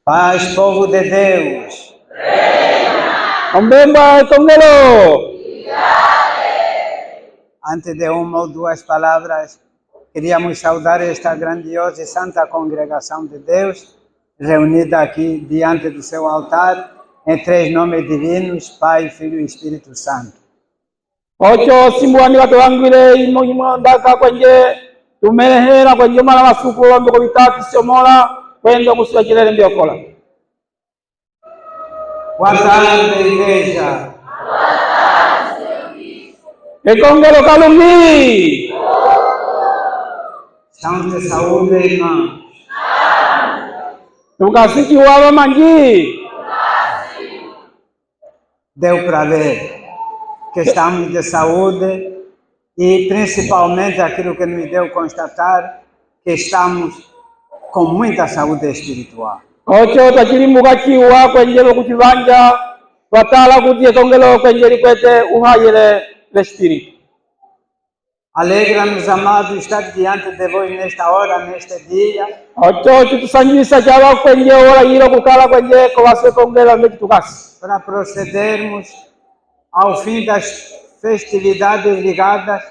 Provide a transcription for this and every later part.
Paz, povo de Deus. Ambemba Tongelo. Antes de uma ou duas palavras, queríamos saudar esta grandiosa e santa congregação de Deus, reunida aqui diante do seu altar, em três nomes divinos, Pai, Filho e Espírito Santo. Ocho simbuani watuangwile imo ndaka kwenye tumelehera kwenye mala masuku ndo kubitatu siomola kwenda kusiwa kilele mbiokola. Boa tarde, igreja. Ekongelo kalumbi. Estão de saúde, irmãos. Tukasiki wala manji. Deu para ver que estamos de saúde e principalmente aquilo que me deu constatar, que estamos com muita saúde espiritual. Ocho tachilimbuka chiwa kwenye kuchivanja watala kuti ekongelo kwenye likwete uhayele l'espírito. Alegra-nos, amados, estar diante de vós nesta hora, neste dia. Ocho tusanjisa chava kwenye ora hilo kukala kwenye kowase kongelo mechi tukasi. Para procedermos ao fim das festividades ligadas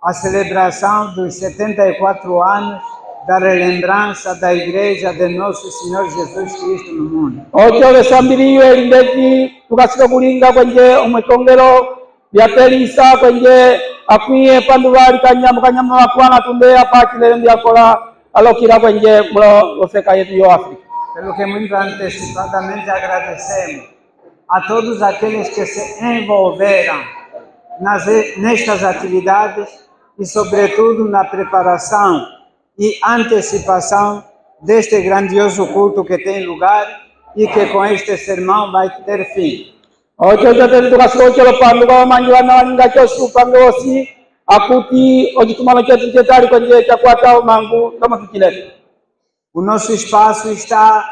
à celebração dos 74 anos da relembrança da Igreja de Nosso Senhor Jesus Cristo no mundo. Ocho lesambiriyo elindeti tukasika kulinga kwenye umekongelo byatelisa kwenye akwiye panduvali kanyama wakwana tundeya pakilele mbyakola alokira kwenye mulo lofeka yetu yo África. Pelo que muito antecipadamente agradecemos a todos aqueles que se envolveram nestas atividades e, sobretudo, na preparação e antecipação deste grandioso culto que tem lugar e que com este sermão vai ter fim. Ocho jateli tukasikochelo pandu kwa manjiwana waninga chosu pangosi akuti ojitumano chetu chetali kwenye chakwata mangu kama kikilete. O nosso espaço está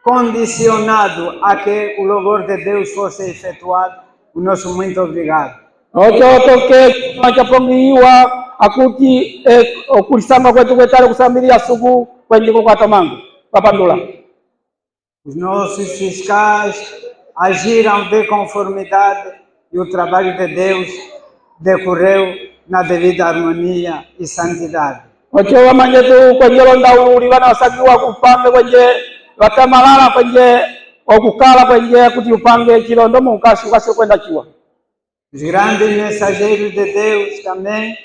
condicionado a que o louvor de Deus fosse efetuado. O nosso muito obrigado. Ocho toke machapongiwa akuti okulisamba kwetu kwetale kusambiria suku kwenye kukwata mangu papandula. Os nossos fiscais agiram de conformidade e o trabalho de Deus decorreu na devida harmonia e santidade. Ocho wamanyetu kwenye londa uli wana wasagiwa kupange kwenye watamalala kwenye okukala kwenye kuti upange chilondo mukasi kwase kwenda chiwa. Os grandes mensageiros de Deus também,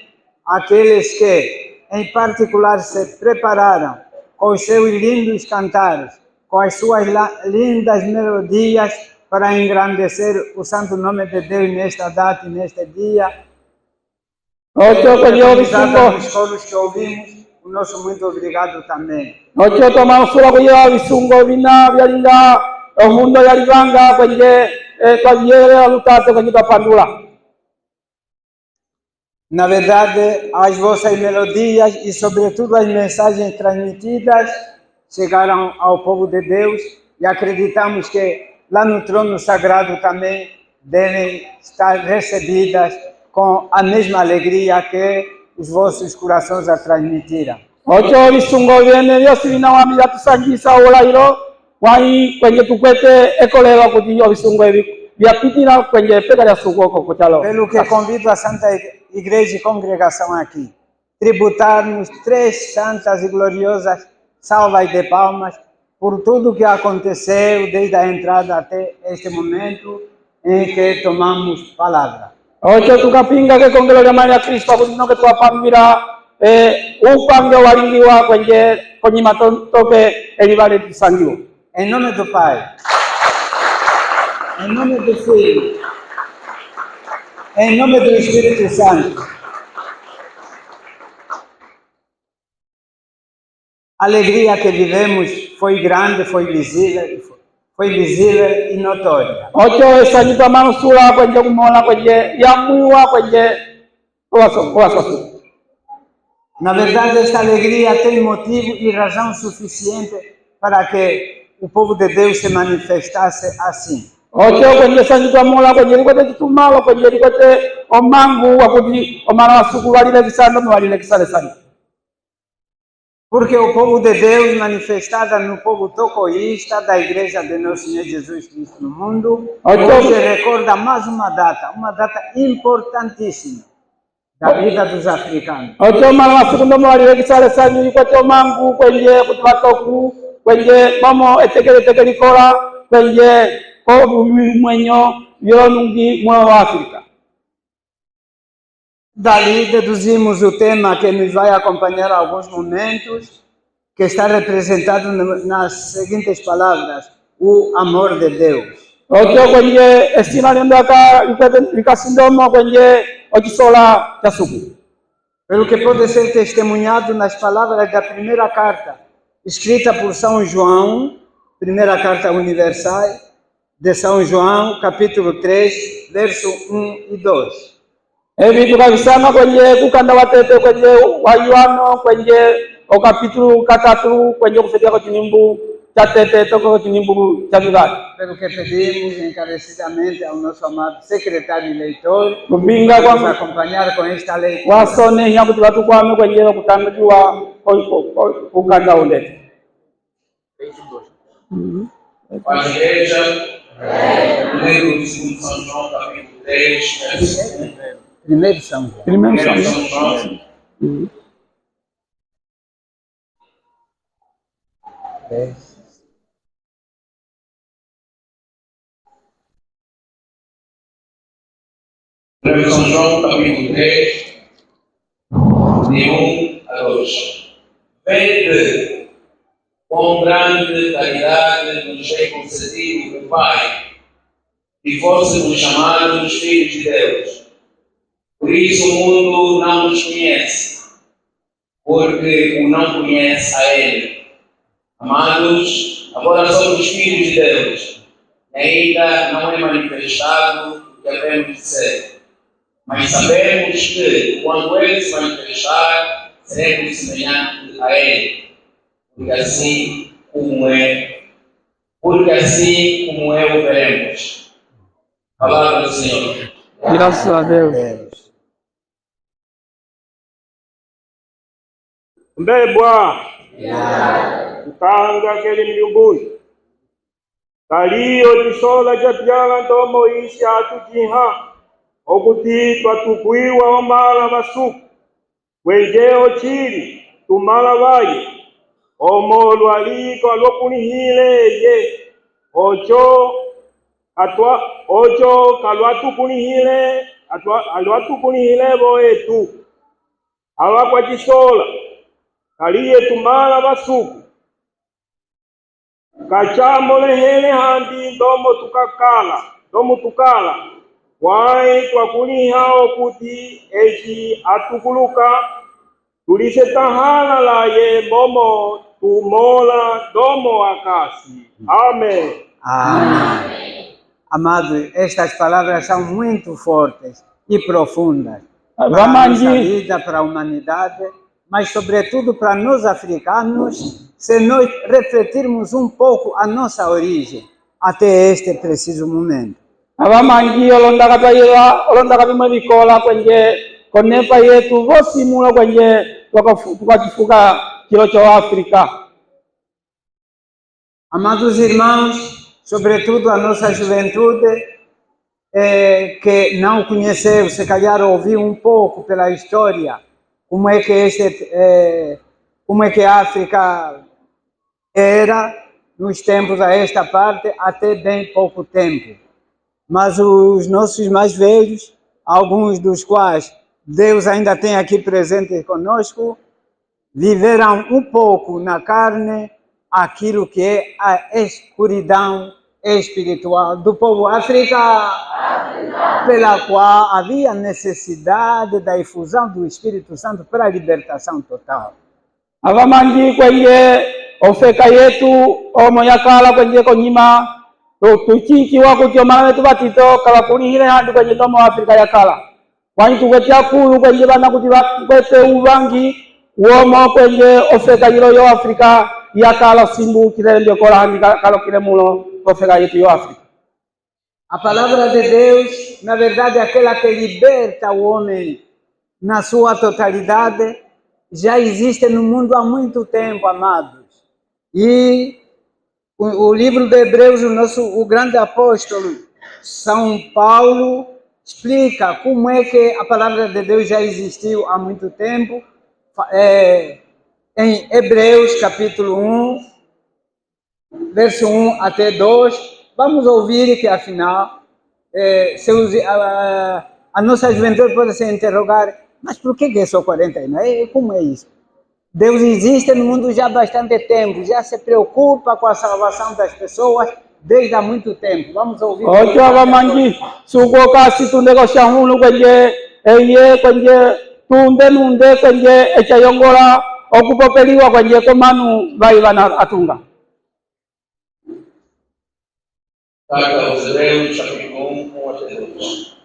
aqueles que em particular se prepararam com os seus lindos cantares, com as suas lindas melodias para engrandecer o santo nome de Deus nesta data e neste dia. Ocho kwenye Os coros que ouvimos, o nosso muito obrigado também. Ocho tomansura kwenye visungo vina vyalinga omundo yalivanga kwenye kwajele alutato kwenye papandula. Na verdade, as vossas melodias e sobretudo as mensagens transmitidas chegaram ao povo de Deus e acreditamos que lá no trono sagrado também devem estar recebidas com a mesma alegria que os vossos corações a transmitiram. Ocho visungo vyene vyosi vinawami vyatusanjisa ulailo wai kwenye tukwete ekolelo kuti yo visungo evi vyapitira kwenye peka ya sukoko kuchalo. Pelo que convido a Santa Igreja e congregação aqui, tributarmos três santas e gloriosas salvas de palmas por tudo que aconteceu desde a entrada até este momento em que tomamos palavra. Ocho tukapinga ke kongelo ya Maria Kristo akutino ke tuwapambira upange walingiwa kwenye matoke elivale tusangiwa. Em nome do Pai, em nome do Filho, em nome do Espírito Santo. A alegria que vivemos foi grande, foi visível e notória. Ocho esanyika manusula kwenye kumona kwenye yamuiwa kwenye owaso. Na verdade, esta alegria tem motivo e razão suficiente para que o povo de Deus se manifestasse assim. Ocho kwenye sanyika mola kwenye likwete chitumalo kwenye likwete omangu wakuti omana wasuku walile kisando mwalile kisale sana. Porque o povo de Deus, manifestada no povo tocoísta da Igreja de Nosso Senhor Jesus Cristo no mundo, hoje recorda mais uma data importantíssima da vida dos africanos. Dali deduzimos o tema que nos vai acompanhar alguns momentos, que está representado nas seguintes palavras: o amor de Deus. Pelo que pode ser testemunhado nas palavras da primeira carta, escrita por São João, primeira carta universal de São João, capítulo 3, verso 1 e 2. Tukabisanga kwenye kukanda watete kwenye wayuano kwenye o capítulo 3 kwenye kufikia kwa kinimbu cha tete toko kwa kinimbu cha bigani. Pelo que pedimos encarecidamente ao nosso amado secretário eleitor, kumbinga kwa nos acompanhar com esta leitura. Wasone nyabu tubatu kwame kwenye kutangwa kukanda ondete. A igreja, livro de São João, capítulo 3, verso 1. Primeiro São João. Primeiro São João. Primeiro São João, capítulo 3, de 1 a 2. Vede quão grande caridade nos é concedido o Pai, e fôssemos chamados filhos de Deus. Por isso o mundo não nos conhece, porque o não conhece a Ele. Amados, agora somos filhos de Deus, e ainda não é manifestado o que havemos de ser. Mas sabemos que, quando Ele se manifestar, seremos semelhantes a Ele, porque assim como é o veremos. Palavra do Senhor. Graças a Deus. Mbebwa Utanga kele mliumbuni Kaliyo tisola jatiala ndomo isi atujiha Okuti twatukuiwa omala masuku Wenjeo chili tumala vaye Omolu aliko alokunihile ye Ocho kalwatukunihile Alwatukunihile boetu Awa kwa chisola Kaliye tumala basuku Kachamole hele handi ndomo tukala Wai twakuniha okuti echi atukuluka Tulise tahala la ye momo tumola domo akasi. Amém. Amém. Amado, estas palavras são muito fortes e profundas para a nossa vida, para a humanidade, mas sobretudo para nós africanos, se nós refletirmos um pouco a nossa origem até este preciso momento. Abamangi olonda kabima bikola kwenye konepa yetu vosimula kwenye tukachifuka kilo cha África. Amados irmãos, sobretudo a nossa juventude, que não conheceu, se calhar ouviu um pouco pela história, como é que a África era nos tempos a esta parte, até bem pouco tempo. Mas os nossos mais velhos, alguns dos quais Deus ainda tem aqui presente conosco, viveram um pouco na carne aquilo que é a escuridão espiritual do povo africano, pela qual havia necessidade da efusão do Espírito Santo para a libertação total. Abamangi kwenye ofeka yetu omoyakala kwenye konyima tuchikiwa kutyomana wetu batito kabakulihile handi kwenye ndomo Afrika yakala kwani tuketia kulu kwenye bana kuti bakwete ubangi uomo kwenye ofeka yilo yo Afrika yakala simbu kile ndio kola handi kalo kile mulo ofeka yetu yo Afrika. A palavra de Deus, na verdade, é aquela que liberta o homem na sua totalidade, já existe no mundo há muito tempo, amados. E o livro de Hebreus, o grande apóstolo São Paulo explica como é que a palavra de Deus já existiu há muito tempo. Em Hebreus capítulo 1, verso 1 até 2, vamos ouvir que afinal, a nossa juventude pode se interrogar, mas por que é só 49? Como é isso? Deus existe no mundo já há bastante tempo, já se preocupa com a salvação das pessoas desde há muito tempo. Vamos ouvir. Ocho abamanji suko kasi tunde ko shahunu kwenye eye kwenye tunde nunde kwenye echayongola okupopeliwa kwenye komanu vaivana atunga. Carta aos Hebreus, capítulo 1, 1 até 2.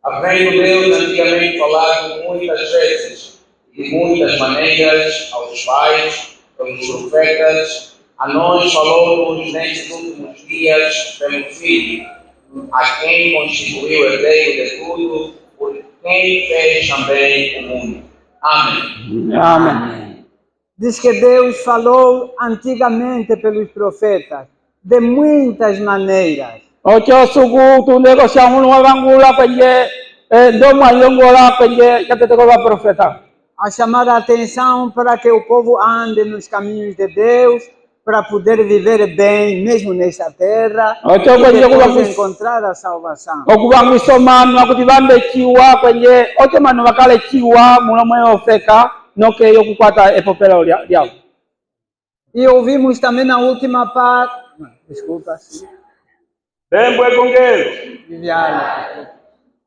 Havendo Deus antigamente falado muitas vezes, de muitas maneiras, aos pais, aos profetas, a nós falou-nos nestes últimos dias pelo Filho, a quem constituiu herdeiro de tudo, por quem fez também o mundo. Amém. Amém. Diz que Deus falou antigamente pelos profetas, de muitas maneiras. Ocho suku tunde ko shahunu wavangula kwenye ndomo ayongola kwenye kateteko wa profeta. A chamar a atenção para que o povo ande nos caminhos de Deus, para poder viver bem, mesmo nesta terra, e depois encontrar a salvação. Okuvangwisa manu akuti vambechiwa kwenye ocho manu vakalechiwa mulomo yofeka nokeyo kukwata epopelo lyao. E ouvimos também na última parte, desculpa, Tembo ekongelo. Viviane.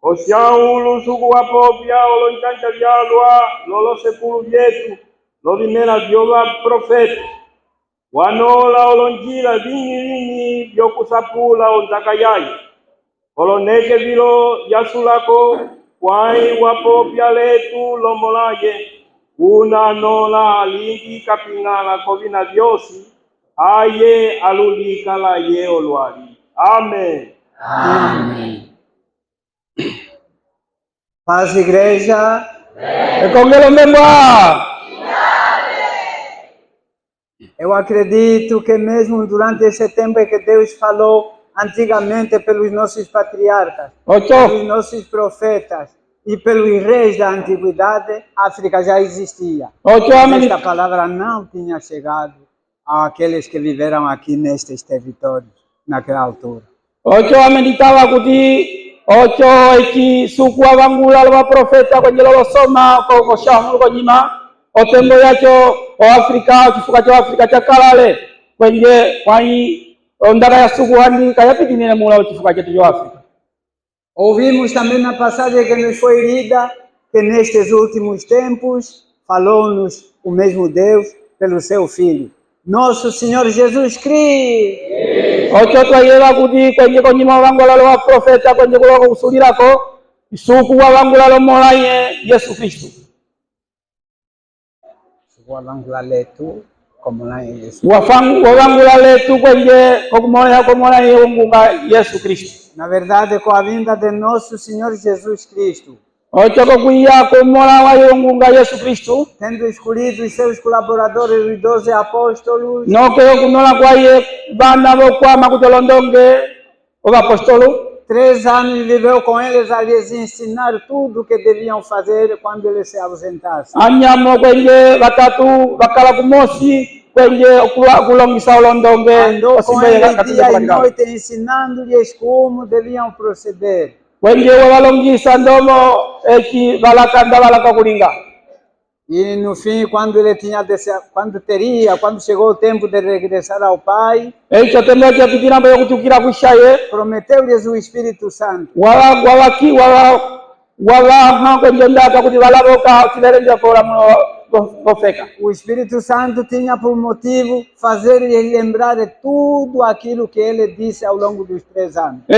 Oxiaulu suku wapopya olonchanja vyalwa lolo sekulu vyetu lovimena vyova profeta wanola olonjila vingi vyokusapula ontaka yayi oloneke vilo vyasulako kwai wapopya letu lomolaye unanola alingi kapingala kovina vyosi aye alulikala ye olwali. Amém. Amém. Paz, igreja. Ekongelo mbemba. Eu acredito que mesmo durante esse tempo que Deus falou antigamente pelos nossos patriarcas, pelos nossos profetas e pelos reis da antiguidade, a África já existia. Esta palavra não tinha chegado àqueles que viveram aqui nestes territórios naquela altura. Ocho ameditaba kuti ocho eki suku avangula lwa profeta kwenye lolosoma ko shamu konyima otembo yacho o Afrika kifuka cha Afrika cha kalale kwenye kwai ondara ya suku handi kayapitinile mula kifuka chetu cha Afrika. Ouvimos também na passagem que nos foi lida que nestes últimos tempos falou-nos o mesmo Deus pelo seu Filho, nosso Senhor Jesus Cristo. Ocho twayela kuti kwenye konyima wavangula lwa profeta kwenye kuloko kusulirako suku wavangula lomolaye Yesu Kristo. Wavangula letu komolaye Yesu. Wavangula letu kwenye komolaye wongunga Yesu Kristo. Na verdade, com a vinda de nosso Senhor Jesus Cristo, tendo escolhido os seus colaboradores, os 12 apóstolos, 3 anos viveu com eles a lhes ensinar tudo o que deviam fazer quando eles se ausentassem. Andou com eles dia e noite ensinando-lhes como deviam proceder. E no fim, quando chegou o tempo de regressar ao Pai, prometeu-lhes o Espírito Santo. O Espírito Santo tinha por motivo fazer-lhes lembrar de tudo aquilo que ele disse ao longo dos 3 anos. O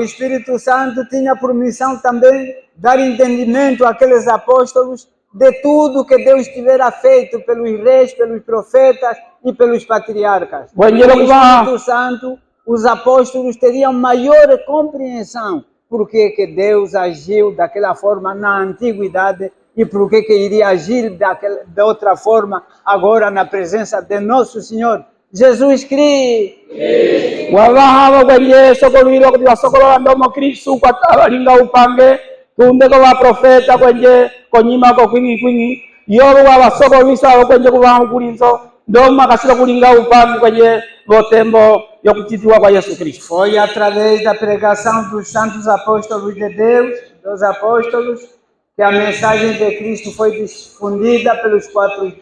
Espírito Santo tinha por missão também dar entendimento àqueles apóstolos de tudo que Deus tivera feito pelos reis, pelos profetas e pelos patriarcas. O Espírito Santo, os apóstolos teriam maior compreensão por que Deus agiu daquela forma na antiguidade e por que iria agir de outra forma agora na presença de nosso Senhor Jesus Cristo. Wabahaba kwenye sokolwilo kuti wasokolola ndomo Kristu kwa abalinga upange tunde kwa profeta kwenye konyima kwa kwingi yobo wabasokolwisa kwenye kubaha kulinzo ndoma kasira kulinga upange kwenye botembo yokuchitiwa kwa Yesu Kristo. Foi através da pregação dos santos apóstolos de Deus, dos apóstolos, que a mensagem de Cristo foi difundida pelos 4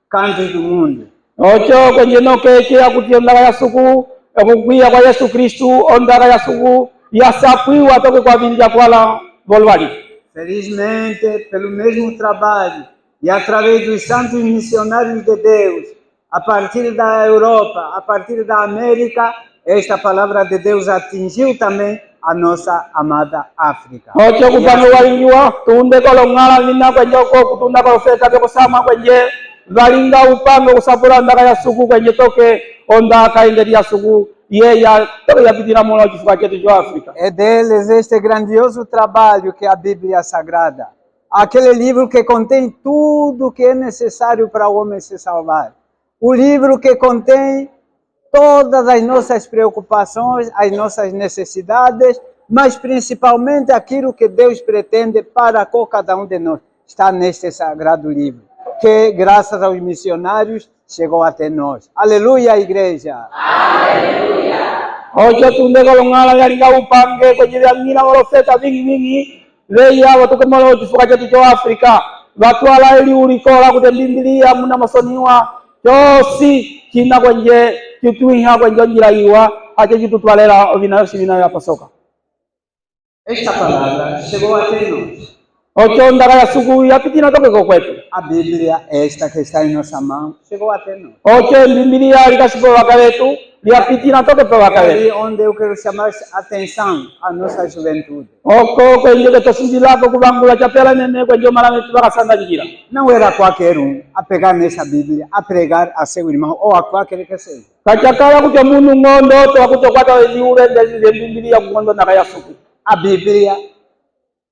cantos do mundo. Ocho kwenye nokeche akuti ondaka ya suku okugwia kwa Yesu Kristu ondaka ya suku yasapwiwa toke kwa vinja kwala volwali. Felizmente, pelo mesmo trabalho e através dos santos missionários de Deus, a partir da Europa, a partir da América, esta palavra de Deus atingiu também a nossa amada África. Ocho kupano walingiwa tunde kolongala nina kwenye kutunda profeta kusama kwenye valinga upange kusapula ndaka ya suku kwenye toke ondaka ingeri ya suku yeya toke yapitira mola chifuka chetu cha África. É deles este grandioso trabalho que é a Bíblia Sagrada, aquele livro que contém tudo que é necessário para o homem se salvar, o livro que contém todas as nossas preocupações, as nossas necessidades, mas principalmente aquilo que Deus pretende para cada um de nós. Está neste sagrado livro, que graças aos missionários chegou até nós. Aleluia, igreja! Aleluia! Ocho tunde kolongala yalinga upange kwenye vyangina profeta vingi leya watuke mola chifuka chetu cha África vatwala ili ulikola kuti Biblia muna masoniwa chosi china kwenye chituiha kwenye njira iwa ache chitutwalela vinayosi vinayoyapasoka. Esta palavra chegou até nós. Ocho ndaka ya suku yapitina toke kwetu. A Bíblia, esta que está em nossa mão, chegou até nós. Ocho Biblia likasipo wakawetu yapitina toke pe É wakawetu. ali onde eu quero chamar a atenção à nossa juventude. Oko kwenye ketosindilako kubangula chapela nene kwenye malametu wakasanda njira. Não era qualquer a pegar nessa Bíblia, a pregar a seu irmão ou a qualquer que seja. Kachakala kuti munu ngondo to akutokwata weliure ndezile Biblia kungondo ndaka ya suku. A Bíblia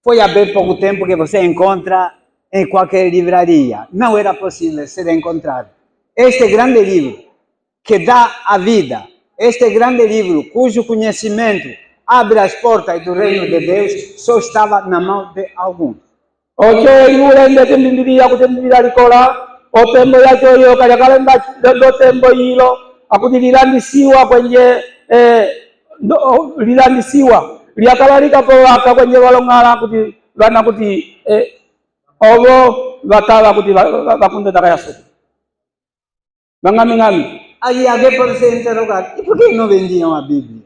foi há bem pouco tempo que você encontra em qualquer livraria. Não era possível ser encontrado. Este grande livro que dá a vida, este grande livro cujo conhecimento abre as portas do reino de Deus, só estava na mão de alguns. Ocho liure ndete Biblia kuti Biblia likola otembo yacho yo kachakala ndo tembo hilo akuti lilandisiwa kwenye lilandisiwa liakalalika po waka kwenye walongala kuti vana kuti ovo vatala kuti vakunde ndaka ya suku. Ngami. Aí alguém pode se interrogar, e por que não vendiam a Bíblia?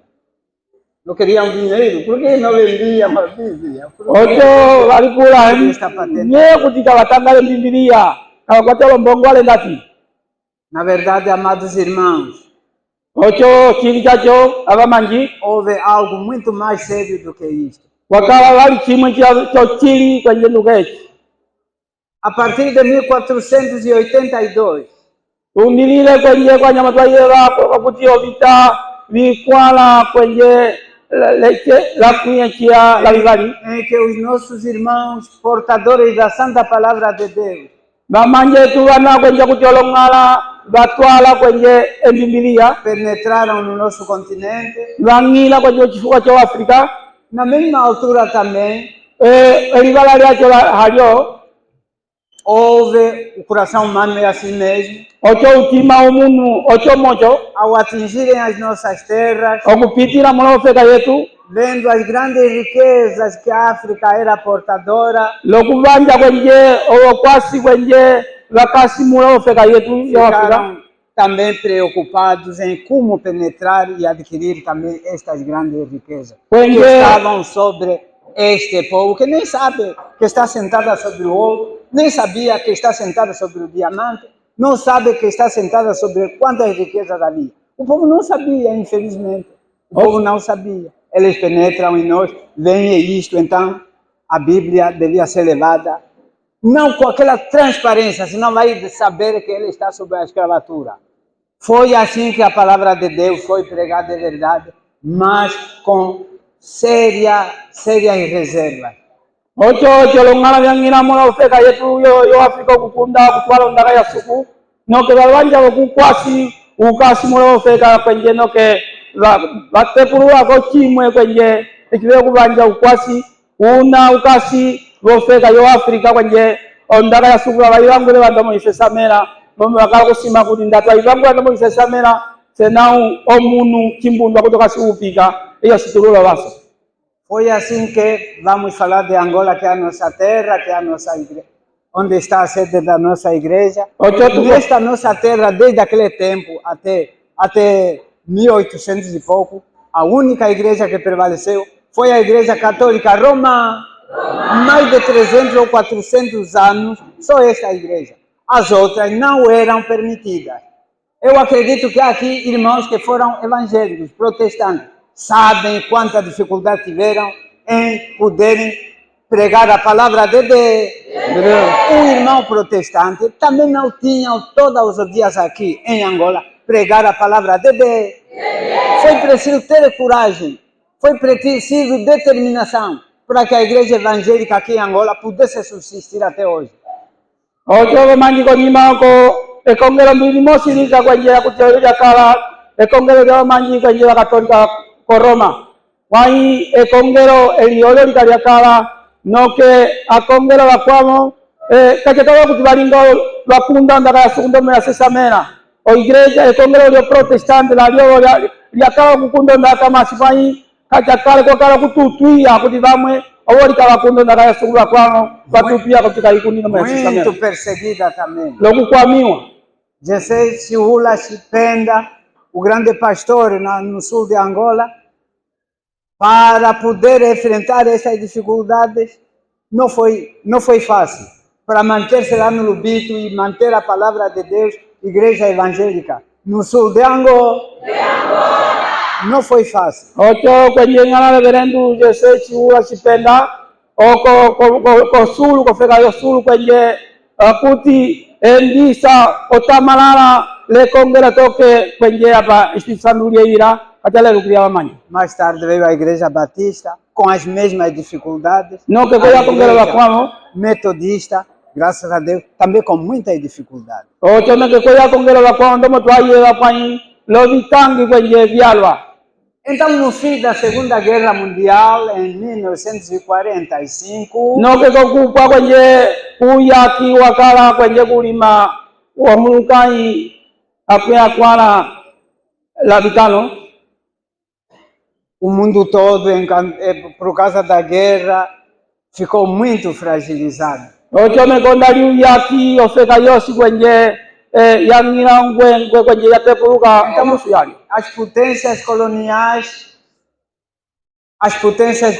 Não queriam dinheiro? Por que não vendiam a Bíblia? Ocho walikula nye kuti kawatangale Biblia kawakwatelo mbongwale ndati. Na verdade, amados irmãos, Ocho chili chacho abamanji houve algo muito mais sério do que isto. wakawa wali chimwe cho chili kwenye lugechi. A partir de 1482, Undilile kwenye kwa nyama twaiela kwa kutio vita vikwala kwenye leche la kunyechia la vigali. em que os nossos irmãos portadores da Santa Palavra de Deus Bamanje tu wana kwenye kucholongala batwala kwenye Biblia penetraram no nosso continente. bangila kwenye chifuka cha Afrika. Na mesma altura também, Elivala lyacho halio houve, o coração humano é assim mesmo, ocho utima umunu ocho mocho ao atingirem as nossas terras, okupitira mulofeka yetu vendo as grandes riquezas que a África era portadora, lokuvanja kwenye okwasi kwenye vakasi mulofeka yetu ya Afrika. ficaram também preocupados em como penetrar e adquirir também estas grandes riquezas que Kwenye estavam sobre este povo, que nem sabe que está sentada sobre o ouro, nem sabia que está sentada sobre o diamante, não sabe que está sentada sobre quantas riquezas havia. O povo não sabia, infelizmente. O povo não sabia. Eles penetram em nós, veem isto, então a Bíblia devia ser levada, não com aquela transparência, senão vai saber que ele está sob a escravatura. Foi assim que a palavra de Deus foi pregada de verdade, mas com séria em reserva. Ocho longana vyangina mwana ofeka yetu yo Afrika kukunda kutwala ndaka ya suku noke balwanja kukwasi ukasi mwana ofeka kwenye noke batepulula ko chimwe kwenye ikiwe kubanja ukwasi una ukasi ofeka yo Afrika kwenye ondaka ya suku abayangule bandamo isesamera bombe bakala kusima kuti ndatwa ibangwa ndamo isesamera senau omunu chimbundwa kutoka siupika iyo situlula baso. Foi assim que vamos falar de Angola, que é a nossa terra, que é a nossa igreja, onde está a sede da nossa igreja. E esta nossa terra, desde aquele tempo até 1800 e pouco, a única igreja que prevaleceu foi a Igreja Católica Roma. Mais de 300 ou 400 anos, só esta igreja. As outras não eram permitidas. Eu acredito que há aqui irmãos que foram evangélicos, protestantes, sabem quanta dificuldade tiveram em poderem pregar a palavra de Deus. Um irmão protestante também não tinha todos os dias aqui em Angola pregar a palavra de Deus. Foi preciso ter coragem, foi preciso determinação para que a igreja evangélica aqui em Angola pudesse subsistir até hoje. Ekongelo mbili mosi lika kwa njia ya kuteolea kala ekongelo lya manji kwa njia ya Katolika ko Roma wai ekongelo eliolo lika kala noke akongelo bakwamo kachetawa kuti balinga bakunda ndaka ya segundo me asesamera o igreja ekongelo lyo protestante la lya kala kukunda ndaka masipai kachakale kwa kala kututwia kuti bamwe awolika bakundo ndaka ya segundo bakwamo batupia katika ikundi me asesamera muito perseguida também. Logo kwamiwa Jesse Chihula Chipenda, o grande pastor no sul de Angola, para poder enfrentar essas dificuldades, não foi fácil. Para manter-se lá no Lubito e manter a palavra de Deus, igreja evangélica, no sul de Angola, não foi fácil. Ocho kwenye ngana reverendo Jesse Chihula Chipenda, ko sulu ko feka yo sulu kwenye kuti endisa otamalala le kongela toke kwenye hapa istisandulia ira katale lukria wamanyi. Mais tarde veio a igreja batista com as mesmas dificuldades. No que koya kongela bakwamo metodista, graças a Deus, também com muitas dificuldades. Ocho no que koya kongela bakwamo ndomo twaye bapanyi lo bitangi kwenye vyalwa. Então, no fim da Segunda Guerra Mundial, em 1945, no que ocupa kwenye uyaki wakala kwenye kulima wa mulukai apea kwala la vitano, o mundo todo, por causa da guerra, ficou muito fragilizado. Ocho me kondali uyaki ofeka yosi kwenye yangira ngwe kwenye yatepuluka tamusu yali. As potências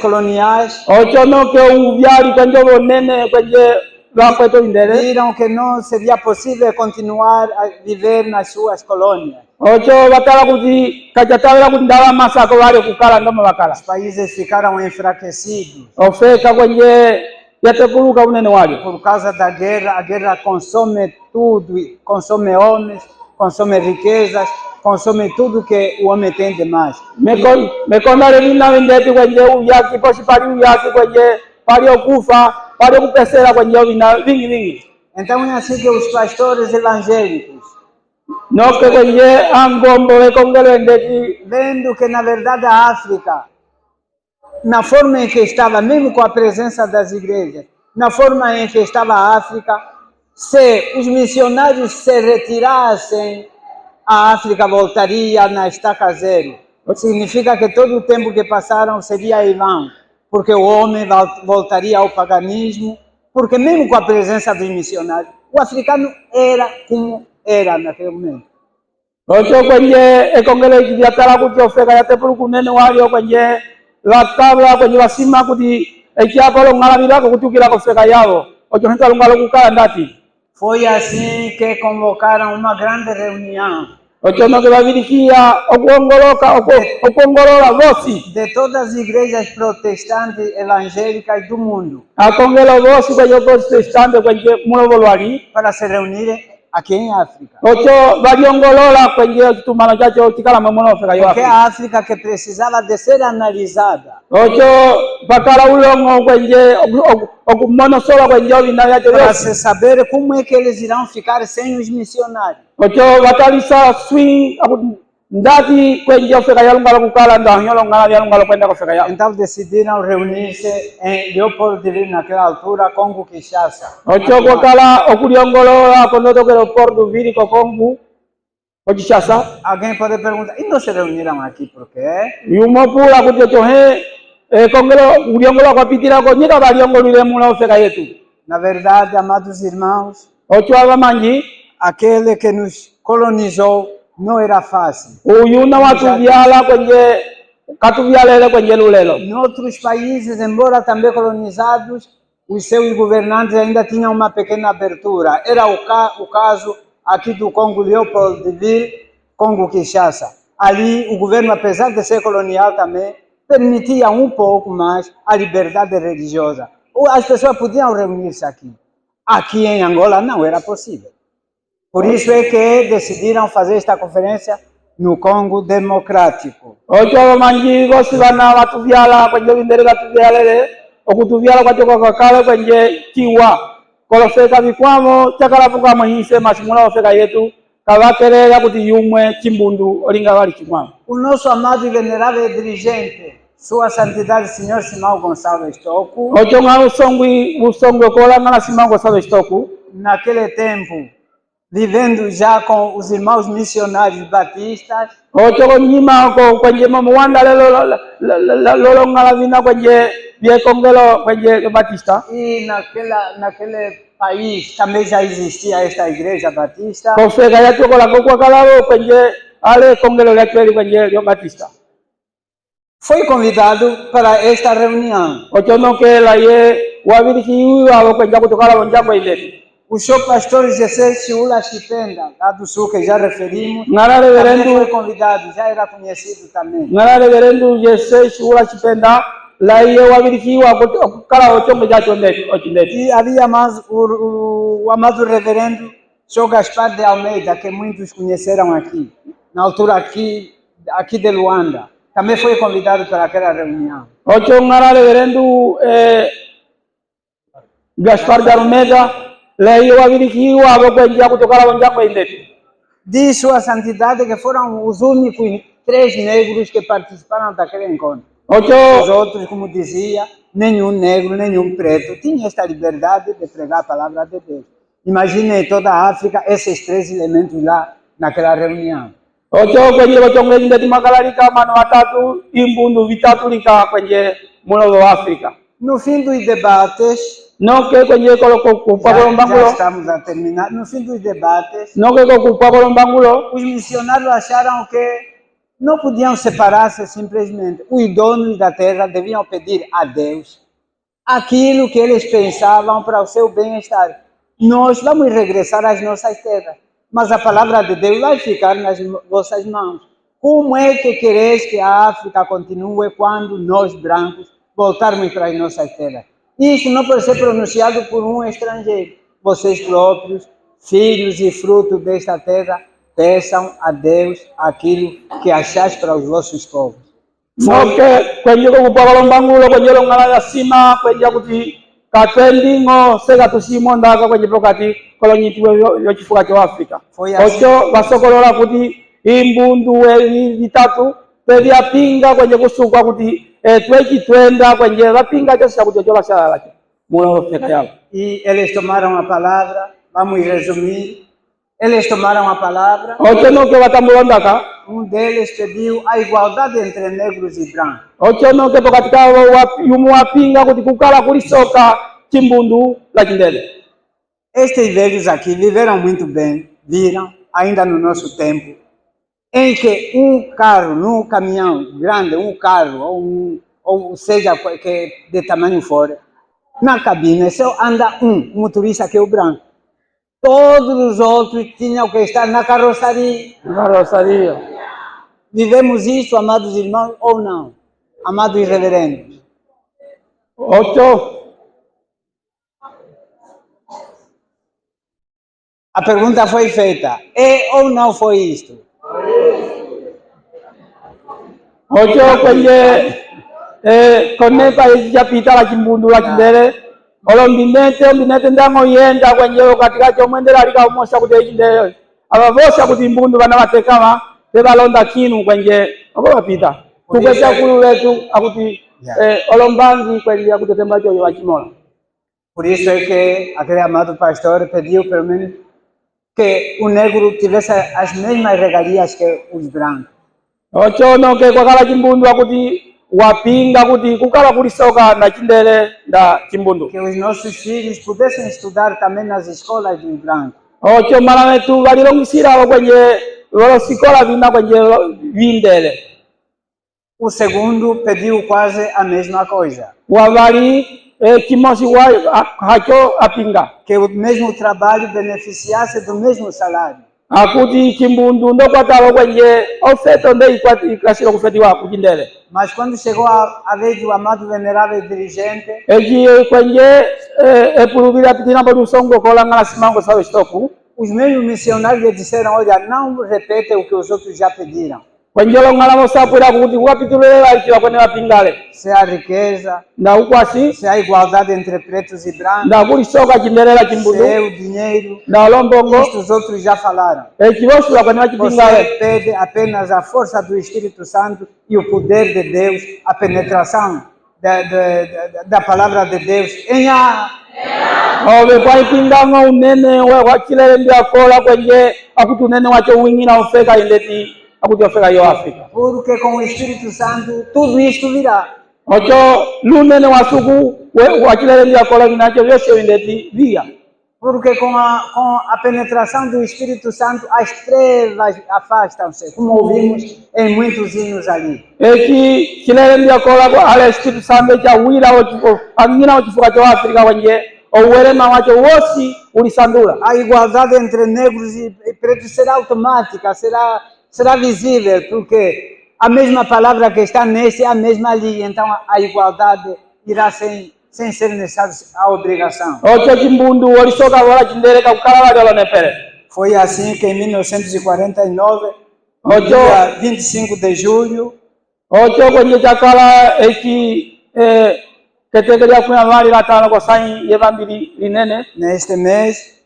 coloniais ocho no que uvyali kwenye bonene kwenye bakweto indele viram que não seria possível continuar a viver nas suas colônias. Ocho batala kuti kachatawela kuti ndala masako wale kukala ndomo bakala. Os países ficaram enfraquecidos. Ofeka kwenye yatepuluka unene wale. Por causa da guerra, a guerra consome tudo, consome homens, consome riquezas, consome tudo que o homem tem de mais. Me kondale nina wendeti kwenye uyaki posi pali uyaki kwenye pali okufa pali okupesera kwenye vina vingi. Então é assim que os pastores evangélicos no que kwenye angombo ekongelo endeti vendo que na verdade a África, na forma em que estava, mesmo com a presença das igrejas, na forma em que estava a África, se os missionários se retirassem, a África voltaria na estaca zero. Significa que todo o tempo que passaram seria em vão, porque o homem voltaria ao paganismo, porque mesmo com a presença dos missionários, o africano era como era naquele momento. Ocho kwenye ekongelo ikidiatala kuti ofeka yatepulu kunene wali kwenye lakabla kwenye wasima kuti ekiapolo ng'alabirako kutukila kofeka yabo ocho henta lungalo kukala ndati. Foi assim que convocaram uma grande reunião. Ocho no que babirikia okuongolola vosi de todas as igrejas protestantes evangélicas do mundo akongelo vosi kwenye protestante kwenye mulo bolwali para se reunirem aqui em África. ocho valiongolola kwenye chitumano chacho chikala mwemono ofeka yo Porque Afrika. a África que precisava de ser analisada. Ocho bakala ulongo kwenye okumonosola kwenye obina byacho Para byose. se saber como é que eles irão ficar sem os missionários. Ocho batalisa swing ndati kwenye ofeka ya lungalo kukala ndanyolo ngala ya lungalo kwenda ofeka ya. Então decidiram reunir-se em Leopoldville naquela altura, Congo Kinshasa. Ocho kwakala okuliongolola konoto kero porto viri ko Kongo Kinshasa. Alguém pode perguntar, e não se reuniram aqui por quê? Yumo pula kuti ocho kongelo uliongolola kwapitira ko nyika baliongolile mula ofeka yetu. Na verdade, amados irmãos, Ocho abamanji aquele que nos colonizou não era fácil. uyuna watuvyala kwenye katuvyalele kwenye lulelo. Em outros países, embora também colonizados, os seus governantes ainda tinham uma pequena abertura. Era o caso aqui do Congo Leopoldville, Congo Kinshasa. Ali, o governo, apesar de ser colonial também, permitia um pouco mais a liberdade religiosa. As pessoas podiam reunir-se aqui. Aqui em Angola não era possível. Por isso é que decidiram fazer esta conferência no Congo Democrático. Ocho abamanji gosi bana watuvyala kwenye bindere katuvyalele okutuvyala kwacho kakakale kwenye chiwa kolofeka bikwamo chakalapuka mwihise masimula ofeka yetu kabakelela kuti yumwe chimbundu olinga bali chimwamo. O nosso amado e venerável dirigente, Sua Santidade Senhor Simão Gonçalves Toko, Ocho nga usongwe kolangana Simão Gonçalves Toko, naquele tempo, vivendo já com os irmãos missionários batistas, ocho konyima ko kwenye mamuwanda lolo ngala vina kwenye biekongelo kwenye Batista. e naquele país também já existia esta igreja batista. Kofeka yetu kola kokwa kalabo kwenye ale kongelo letu kwenye Batista. Foi convidado para esta reunião. Ocho no que la ye wabiriki abo kwenye kutokala bonjambo ile. O senhor pastor José Chiula Chipenda, lá do sul, que já referimos, Ngara também reverendo foi convidado, já era conhecido também. ngara reverendo Jesse Shula Chipenda la ye wabiriki kala ocho meja chonde ochinde. E havia mais o amado reverendo senhor Gaspar de Almeida, que muitos conheceram aqui, na altura aqui de Luanda. Também foi convidado para aquela reunião. Ocho ngara reverendo Gaspar de Almeida la ye wabiriki abo kwenye kutokala bonjambo ile. Diz Sua Santidade que foram os únicos 3 negros que participaram daquele encontro. Os Ocho outros, como dizia, nenhum negro, nenhum preto tinha esta liberdade de pregar a palavra de Deus. Imaginem toda a África, esses 3 elementos lá naquela reunião. ocho kwenye bochongezi ndeti makalalika mano watatu imbundu vitatu lika kwenye mulo wa Afrika. No fim dos debates, No que kwenye koloko kupa já kolombangulo. estamos a terminar, no fim dos debates, No que kupa kolombangulo. os missionários acharam que não podiam separar-se simplesmente. Os donos da terra deviam pedir a Deus aquilo que eles pensavam para o seu bem-estar. Nós vamos regressar às nossas terras, mas a palavra de Deus vai ficar nas vossas mãos. Como é que quereis que a África continue quando nós, brancos, voltarmos para as nossas terras? Isso não pode ser pronunciado por um estrangeiro. Vocês próprios, filhos e frutos desta terra, peçam a Deus aquilo que achais para os vossos povos. No que kwenye kupa kolombangulo kwenye longala ya sima kwenye kuti katwendi ngo sega tusimo ndaka kwenye prokati kolonyitiwe yochifuka cho Afrika. Foi assim. Ocho basokolola kuti imbundu vitatu pevyapinga kwenye kusukwa kuti twenda kwenye vapinga chose kuti ocho bashala lake mulo ofeka yao. E eles tomaram a palavra, vamos resumir. Eles tomaram a palavra, Ocho no que batamulondaka. deles pediu a igualdade entre negros e brancos. Ocho no que pokatika yumu wapinga kuti kukala kulisoka chimbundu la chindele. Estes velhos aqui viveram muito bem, viram, ainda no nosso tempo, em que um carro, num caminhão grande, um carro, ou seja, que de tamanho for, na cabine só anda um motorista que é o branco. Todos os outros tinham que estar na carroçaria. Rosario. Vivemos isso, amados irmãos, ou não? Amados reverendos. Ocho. A pergunta foi feita: é ou não foi isto? Ocho kwenye kone paesi chapita la chimbundu la chindele ombinete ndango yenda kwenye katika chomwendela alika umosha kuti chindele abavosha kuti mbundu bana batekama tebalonda kinu kwenye obo bapita tukwesha kulu letu akuti olombanzi kwenye akutetemba choyo wachimola. Por isso é que aquele amado pastor pediu pelo menos que o negro tivesse as mesmas regalias que os brancos. Ocho no ke kwakala chimbundu akuti wapinga kuti kukala kulisoka na chindele nda chimbundu. Que os nossos filhos pudessem estudar também nas escolas dos brancos. Ocho malame tu valilongisira kwenye volosikola vina kwenye vindele. O segundo pediu quase a mesma coisa. Wavali kimosi wa hacho apinga. Que o mesmo trabalho beneficiasse do mesmo salário. Akuti chimbundu ndo kwatalo kwenye ofeto ndo ikasira kufetiwa kuchindele. Mas quando chegou a vez do amado venerável dirigente, kwenye epuluvira pitina bodu songo kolangala simango sabe stoku. Os mesmos missionários lhe disseram: olha, não repete o que os outros já pediram. Kwenye longala mosapura kuti wapitulela ikiwa kwenye wapingale. Se há riqueza, na ukwasi, se há igualdade entre pretos e brancos, na kulisoka chindelela chimbundu, se é o dinheiro, na lombongo, isto os outros já falaram. Você pede apenas a força do Espírito Santo e o poder de Deus, a penetração da palavra de Deus em a obe kwa ipinganga unene wachilele ndia kola kwenye akuti unene wacho wingi na ofeka indeti akuti ofeka yo Afrika. Porque com o Espírito Santo tudo isto virá. Ocho lunene wasuku wachilele ndia kola vinacho vyose indeti via. Porque com a penetração do Espírito Santo as trevas afastam-se, como ouvimos em muitos hinos ali. Eki chilele ndia kola kwa ale Espírito Santo cha wila ochipo angina ochifuka cha Afrika wenye ouwerema wacho wosi ulisandula. A igualdade entre negros e pretos será automática, será visível, porque a mesma palavra que está nesse é a mesma ali, então a igualdade irá sem ser necessária a obrigação. Foi assim que em 1949, no dia 25 de julho, neste mês,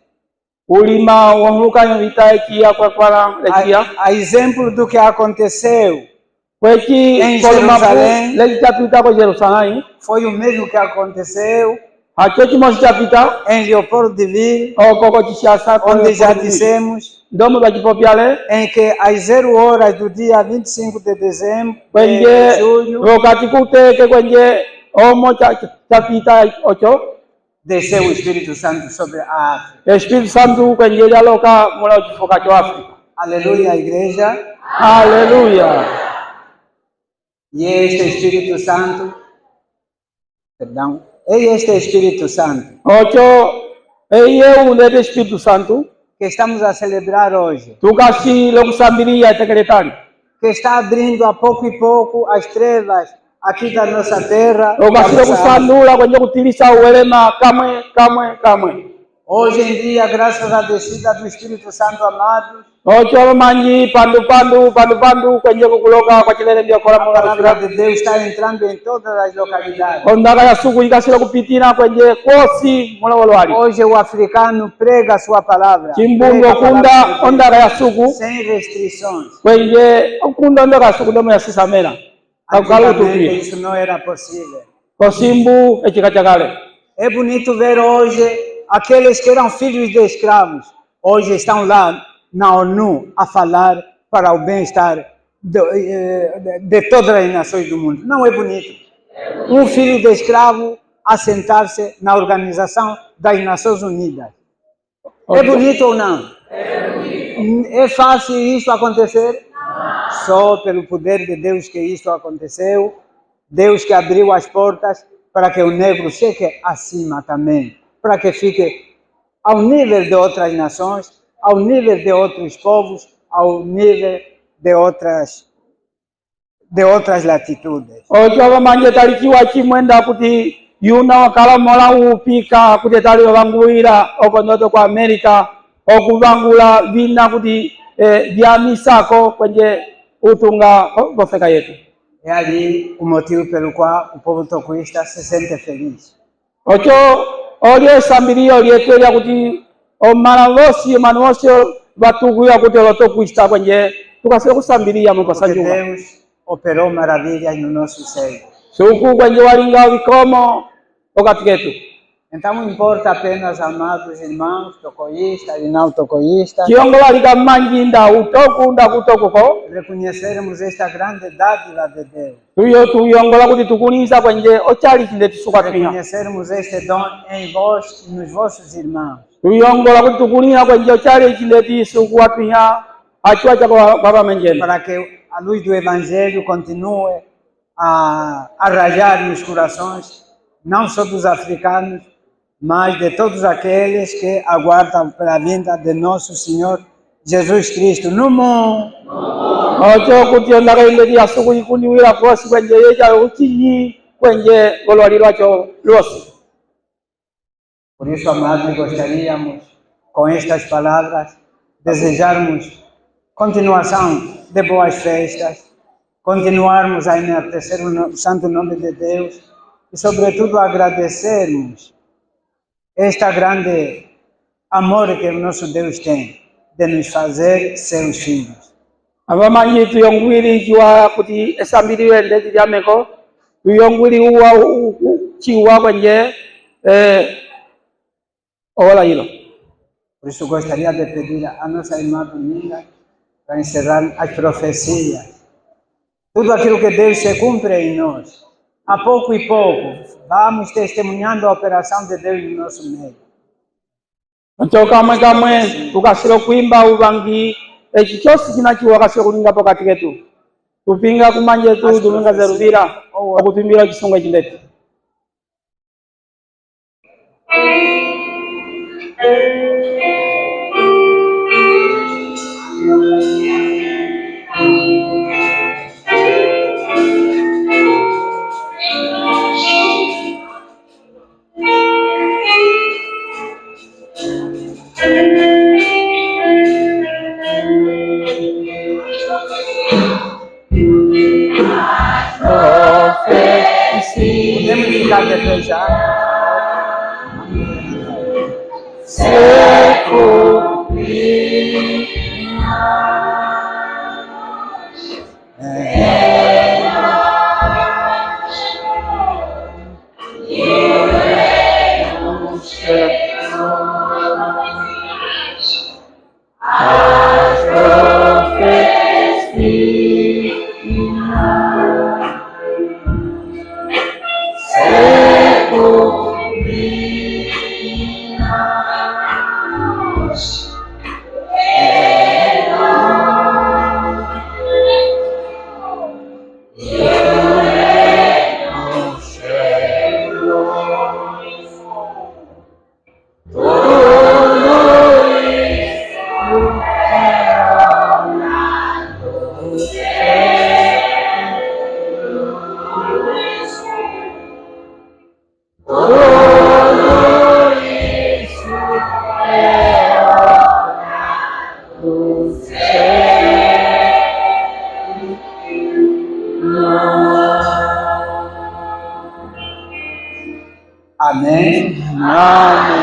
a exemplo do que aconteceu em Jerusalém, foi o mesmo que aconteceu em Leopoldville, onde já dissemos, em que às 0 horas do dia 25 de dezembro, de julho, desceu o Espírito Santo sobre a África. Aleluia, igreja. Aleluia. E este Espírito Santo, este Espírito Santo, Espírito Santo, que estamos a celebrar hoje, que está abrindo a pouco e pouco as trevas aqui da nossa terra. Hoje em dia, graças à descida do Espírito Santo amado, a palavra de Deus está entrando em todas as localidades. Hoje o africano prega a sua palavra, sem restrições. Antigamente isso não era possível. É bonito ver hoje aqueles que eram filhos de escravos, hoje estão lá na ONU a falar para o bem-estar de todas as nações do mundo. Não é bonito? Um filho de escravo a sentar-se na Organização das Nações Unidas. É bonito ou não? É fácil isso acontecer? Só pelo poder de Deus que isso aconteceu. Deus que abriu as portas para que o negro chegue acima também, para que fique ao nível de outras nações, ao nível de outros povos, ao nível de outras latitudes. Yuna wakala mola upika kutetali wanguira okonoto kwa Amerika okuvangula vina kuti vya misako kwenye utunga gofeka yetu. É ali o motivo pelo qual o povo tocoísta se sente feliz. Ocho olio sambirio lietuelia kuti omana vosi vatukuya kuti olotokuista kwenye tukasile kusambiria Porque mupasanjunga. Deus operou maravilhas no nosso seio. Suku kwenye walinga vikomo okati ketu. Então não importa apenas, amados irmãos tocoístas e não tocoístas, Chiongola lika manji nda utoku nda kutokuko. reconhecermos esta grande dádiva de Deus. Tuyongola kuti tukunisa kwenye ochali chinde tisukatwiha. Reconhecermos este dom em vós e nos vossos irmãos. Tuyongola kuti tukunina kwenye ochali chinde tisukatwiha achua chako baba menjena. Para que a luz do Evangelho continue a raiar nos corações, não só dos africanos, mas de todos aqueles que aguardam pela vinda de nosso Senhor Jesus Cristo no mundo. Ocho kuti ondaka ile dia suku ikuniwira kosi kwenye yeja uchinyi kwenye golwali lwacho losi. Por isso, amados, gostaríamos, com estas palavras, desejarmos continuação de boas festas, continuarmos a enaltecer o santo nome de Deus e, sobretudo, agradecermos este grande amor que o nosso Deus tem de nos fazer seus filhos. Abamanyi tuyongwili chiwa kuti esambili wende tijameko tuyongwili uwa chiwa kwenye ola hilo. Por isso, gostaria de pedir a nossa irmã Dominga para encerrar as profecias. Tudo aquilo que Deus se cumpre em nós. A pouco e pouco, vamos testemunhando a operação de Deus no nosso meio. Ocho kamwe tukasilo kuimba ubangi echi chosi chinachiwa kasilo kulinga pokati ketu. Tupinga kumanje tu Dominga zeruvira okutumbira chisunga chindeti. Podemos ficar de pé já? Amém. Amém.